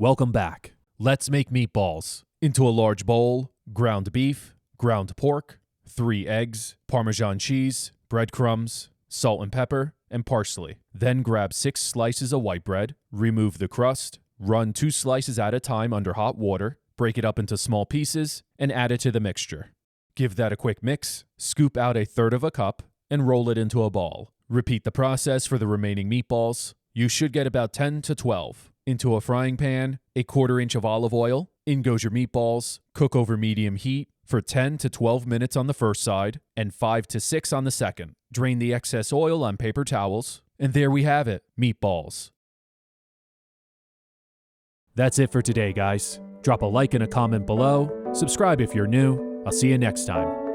Welcome back. Let's make meatballs. Into a large bowl, ground beef, ground pork, 3 eggs, Parmesan cheese, breadcrumbs, salt and pepper, and parsley. Then grab 6 slices of white bread, remove the crust, run 2 slices at a time under hot water, break it up into small pieces, and add it to the mixture. Give that a quick mix, scoop out 1/3 cup, and roll it into a ball. Repeat the process for the remaining meatballs. You should get about 10 to 12. Into a frying pan, 1/4 inch of olive oil, in goes your meatballs, cook over medium heat for 10 to 12 minutes on the first side and 5 to 6 on the second. Drain the excess oil on paper towels, and there we have it, meatballs. That's it for today, guys. Drop a like and a comment below, subscribe if you're new. I'll see you next time.